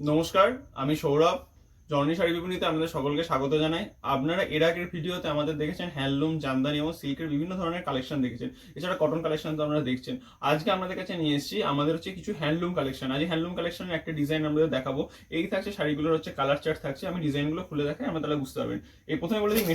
নমস্কার, আমি সৌরভ। জননী শাড়ি বিপণীতে আপনাদের সকলকে স্বাগত জানাই। আপনারা এর আগের ভিডিওতে আমাদের দেখেছেন হ্যান্ডলুম, জামদানি এবং সিল্কের বিভিন্ন ধরনের কালেকশন দেখেছেন। এছাড়া কটন কালেকশন তো আপনারা দেখছেন। আজকে আপনাদের কাছে নিয়ে এসেছি আমাদের হচ্ছে কিছু হ্যান্ডলুম কালেকশন। আজ হ্যান্ডলুম কালেকশনের একটা ডিজাইন আমাদের দেখাবো। এই থাকছে শাড়িগুলোর হচ্ছে কালার চার্ট থাকছে। আমি ডিজাইনগুলো খুলে দেখাই, আমরা তাহলে বুঝতে পারবেন। এই প্রথমে বলে দিই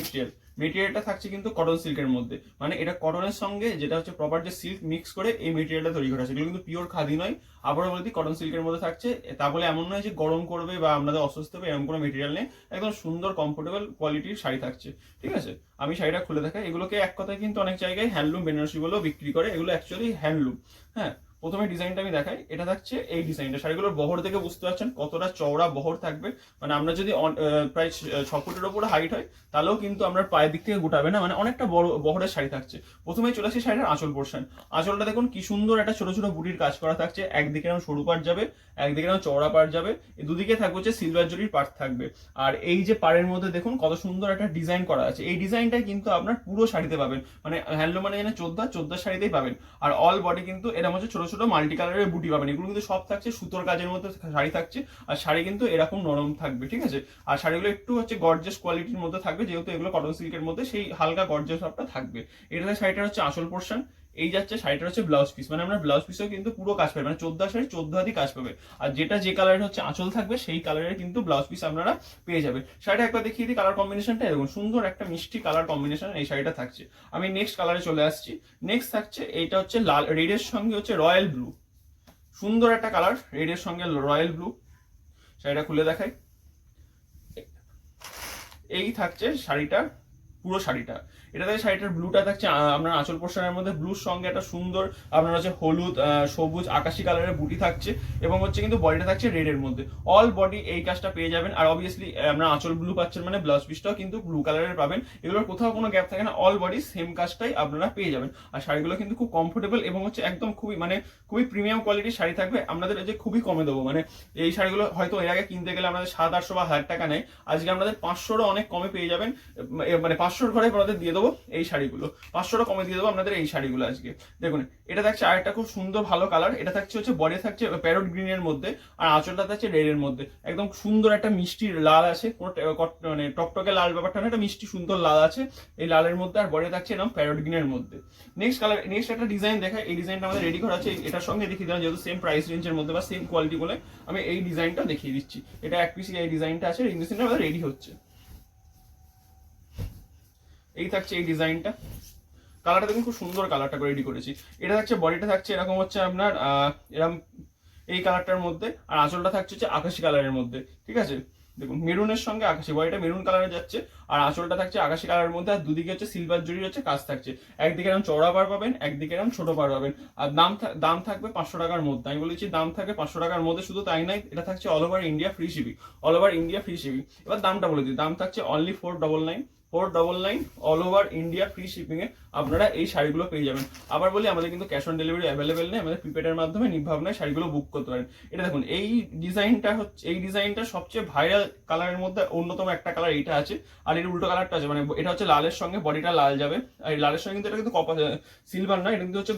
মেটেরিয়ালটা থাকছে কিন্তু কটন সিল্কের মধ্যে, মানে এটা কটনের সঙ্গে যেটা হচ্ছে প্রপার যে সিল্ক মিক্স করে এই মেটেরিয়ালটা তৈরি করা আছে। এগুলো কিন্তু পিওর খাদি নয়। আবারও বলে দিই, কটন সিল্কের মধ্যে থাকছে। তা বলে এমন নয় যে গরম করবে বা আপনাদের অসুস্থ হবে, এরকম কোনো মেটেরিয়াল নেই। একদম সুন্দর কমফোর্টেবল কোয়ালিটির শাড়ি থাকছে। ঠিক আছে, আমি শাড়িটা খুলে দেখাই। এগুলোকে এক কথায় কিন্তু অনেক জায়গায় হ্যান্ডলুম বেনারসি বলেও বিক্রি করে। এগুলো অ্যাকচুয়ালি হ্যান্ডলুম। হ্যাঁ, প্রথমে ডিজাইনটা আমি দেখাই। এটা থাকছে এই ডিজাইনটা। শাড়িগুলোর বহর দেখে বুঝতে পারছেন কতটা চওড়া বহর থাকবে। মানে আমরা যদি প্রায় 6 ফুটের উপরে হাইট হয়, তাহলেও কিন্তু আমরা পায়ের দিক থেকে গোটাবে না, মানে অনেকটা বড় বহরের শাড়ি থাকছে। প্রথমেই চলে আসি শাড়ির আঁচল পোর্শন। আঁচলটা দেখুন কি সুন্দর একটা ছোট ছোট বুটির কাজ করা থাকছে। একদিকে এরকম সরু পাট যাবে, একদিকে এরকম চওড়া পাট যাবে। দুদিকে থাকবে হচ্ছে সিলভার জরির পাট থাকবে। আর এই যে পাড়ের মধ্যে দেখুন কত সুন্দর একটা ডিজাইন করা আছে। এই ডিজাইনটাই কিন্তু আপনার পুরো শাড়িতে পাবেন, মানে হ্যান্ডলুম মানে যেন চোদ্দা শাড়িতেই পাবেন। আর অল বডি কিন্তু এরকম হচ্ছে ছোট ছোট মাল্টি কালারের বুটি পাবেন। এগুলো কিন্তু সব থাকছে সুতোর কাজের মধ্যে শাড়ি থাকছে। আর শাড়ি কিন্তু এরকম নরম থাকবে। ঠিক আছে, আর শাড়িগুলো একটু হচ্ছে গর্জিয়াস কোয়ালিটির মধ্যে থাকবে, যেহেতু এগুলো কটন সিল্কের মধ্যে সেই হালকা গর্জিয়াস ভাবটা থাকবে। এটাতে শাড়িটার হচ্ছে আঁচল পোর্শন। এই যাচ্ছে শাড়িটার হচ্ছে ব্লাউজ পিস, মানে আমরা ব্লাউজ পিসেও কিন্তু পুরো কাজ পাবে, মানে 14 শাড়ি 14 হাতি কাজ পাবে। আর যেটা যে কালারের হচ্ছে আঁচল থাকবে সেই কালারের কিন্তু ব্লাউজ পিস আপনারা পেয়ে যাবে। শাড়িটা একবার দেখিয়ে দিই। কালার কম্বিনেশনটা এরকম সুন্দর একটা মিষ্টি কালার কম্বিনেশন এই শাড়িটা থাকছে। আমি নেক্সট কালারে চলে আসছি। নেক্সট থাকছে এইটা হচ্ছে লাল রেডের সঙ্গে হচ্ছে রয়্যাল ব্লু। সুন্দর একটা কালার, রেডের সঙ্গে রয়্যাল ব্লু। শাড়িটা খুলে দেখাই। এই থাকছে শাড়িটা, পুরো শাড়িটা। এটাতে শাড়িটার ব্লুটা থাকছে আপনার আঁচল পোর্শনের মধ্যে ব্লুর সঙ্গে একটা সুন্দর আপনার হচ্ছে হলুদ, সবুজ, আকাশি কালারের বুটি থাকছে। এবং হচ্ছে কিন্তু বডিটা থাকছে রেডের মধ্যে। অল বডি এই কাজটা পেয়ে যাবেন। আর অবভিয়াসলি আপনার আঁচল ব্লু পাচ্ছেন, মানে ব্লাউজ পিসটাও কিন্তু ব্লু কালারের পাবেন। এগুলোর কোথাও কোনো গ্যাপ থাকে না, অল বডি সেম কাজটাই আপনারা পেয়ে যাবেন। আর শাড়িগুলো কিন্তু খুব কমফোর্টেবল এবং হচ্ছে একদম খুবই প্রিমিয়াম কোয়ালিটির শাড়ি থাকবে। আপনাদের যে খুবই কমে দেবো, মানে এই শাড়িগুলো হয়তো এর আগে কিনতে গেলে আপনাদের 700-800 বা 1000 টাকা নেয়। আজকে আপনাদের 500-ও অনেক কমে পেয়ে যাবেন। মানে 500-র ঘরে আপনাদের দিয়ে দেবো এই শাড়িগুলো। 500 টাকা কমে দিয়ে দেবো আপনাদের এই শাড়িগুলো আজকে। দেখুন, এটা থাকছে আরেকটা খুব সুন্দর ভালো কালার। এটা থাকছে হচ্ছে বডি থাকছে প্যারট গ্রিনের মধ্যে, আর আঁচলটা থাকছে রেডের মধ্যে। একদম সুন্দর একটা মিষ্টি লাল আছে, কোনো মানে টকটকে লাল ব্যাপারটা না, একটা মিষ্টি সুন্দর লাল আছে এই লালের মধ্যে। আর বডি থাকছে এরকম প্যারট গ্রিনের মধ্যে। নেক্সট একটা ডিজাইন দেখায়। এই ডিজাইনটা আমাদের রেডি করা আছে। এটার সঙ্গে দেখিয়ে দিলাম, যেহেতু সেম প্রাইস রেঞ্জের মধ্যে বা সেম কোয়ালিটি বলে আমি এই ডিজাইনটা দেখিয়ে দিচ্ছি। এটা এক পিস এই ডিজাইনটা আছে, এই ডিজাইনটা আমাদের রেডি হচ্ছে। এই থাকছে এই ডিজাইনটা। কালারটা দেখুন খুব সুন্দর কালারটা করে রেডি করেছি। এটা থাকছে বডিটা থাকছে এরকম হচ্ছে আপনার এরকম এই কালারটার মধ্যে। আর আঁচলটা থাকছে হচ্ছে আকাশি কালারের মধ্যে। ঠিক আছে, দেখুন মেরুনের সঙ্গে আকাশি, বডিটা মেরুন কালারে যাচ্ছে। আর আঁচলটা থাকছে আকাশি কালারের মধ্যে। আর দুদিকে হচ্ছে সিলভার জরির হচ্ছে কাজ থাকছে। একদিকে এরকম চওড়া পাড় পাবেন, একদিকে এরকম ছোট পাড় পাবেন। আর দাম থাকবে 500 টাকার মধ্যে। আমি বলেছি দাম থাকবে 500 টাকার মধ্যে। শুধু তাই নয়, এটা থাকছে all over India free shipping. All over India free shipping. এবার দামটা বলে দিই। দাম থাকছে only 499 all over India free shipping এ আপনারা এই শাড়িগুলো পেয়ে যাবেন। আবার বলি, আমাদের কিন্তু ক্যাশ অন ডেলিভারি অ্যাভেলেবেল নেই। আমাদের প্রিপেডের মাধ্যমে নির্ভাবনায় শাড়িগুলো বুক করতে পারেন। এটা দেখুন, এই ডিজাইনটা সবচেয়ে ভাইরাল কালারের মধ্যে অন্যতম একটা কালার এইটা আছে। আর এর উল্টো কালারটা আছে, মানে এটা হচ্ছে লালের সঙ্গে বডিটা লাল যাবে। আর এই লালের সঙ্গে কিন্তু এটা কিন্তু কপার সিলভার নয়, এটা কিন্তু হচ্ছে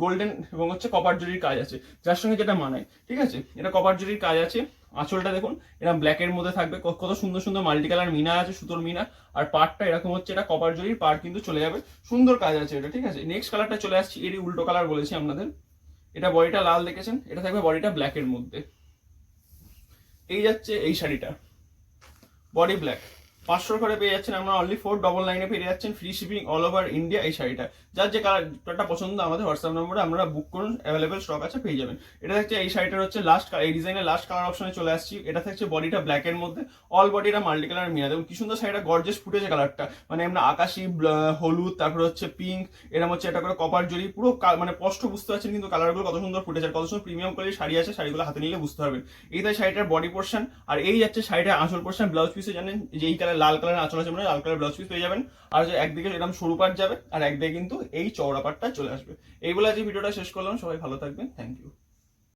গোল্ডেন এবং হচ্ছে কপার জরির কাজ আছে, যার সঙ্গে যেটা মানায়। ঠিক আছে, এটা কপার জরির কাজ আছে। আঁচলটা দেখুন এরকম ব্ল্যাকের মধ্যে থাকবে, কত সুন্দর সুন্দর মাল্টি কালার মিনা আছে, সুতোর মিনা। আর পাড়টা এরকম হচ্ছে, এটা কপার জরির পাড় কিন্তু চলে যাবে। সুন্দর কাজ আছে এটা। ঠিক আছে, নেক্সট কালারটা চলে আসছি। এরই উল্টো কালার বলেছি আপনাদের। এটা বডিটা লাল দেখেছেন, এটা থাকবে বডিটা ব্ল্যাকের মধ্যে। এই যাচ্ছে এই শাড়িটা, বডি ব্ল্যাক। 500 করে পেয়ে যাচ্ছেন আমরা অনলি 499 পেয়ে যাচ্ছেন free shipping all over India এই শাড়িটা। যার যে কালারটা পছন্দ আমাদের হোয়াটসঅ্যাপ নম্বরে আমরা বুক করুন, অ্যাভেলেবেল স্টক আছে, পেয়ে যাবেন। এটা থাকছে এই শাড়িটার হচ্ছে লাস্ট, এই ডিজাইনের লাস্ট কালার অপশনে চলে আসছি। এটা থাকছে বডিটা ব্ল্যাকের মধ্যে, অল বডিটা মাল্টি কালার মিনা। দেখুন কি সুন্দর শাড়িটা, গর্জিয়াস ফুটেছে কালারটা, মানে আমরা আকাশি, হলুদ, তারপরে হচ্ছে পিঙ্ক, এরকম হচ্ছে এটা করে কপার জরি পুরো, মানে স্পষ্ট বুঝতে পারছেন কিন্তু কালারগুলো কত সুন্দর ফুটেছে। আর কত সুন্দর প্রিমিয়াম কোয়ালিটির শাড়ি আছে, শাড়িগুলো হাতে নিলে বুঝতে পারবেন। এইটাই শাড়িটার বডি পোর্শন। আর এই যাচ্ছে শাড়িটার আঁচল পোর্শন। ব্লাউজ পিসে জানেন যে এই কালার লাল কালার আঁচল আছে, মানে লাল কালার ব্লাউজ পিস পেয়ে যাবেন। আর যে একদিকে এরকম সরু পাট যাবে, আর একদিকে কিন্তু এই চওড়া পাটটা চলে আসবে। এই বলে আজকে ভিডিওটা শেষ করলাম। সবাই ভালো থাকবেন, থ্যাংক ইউ।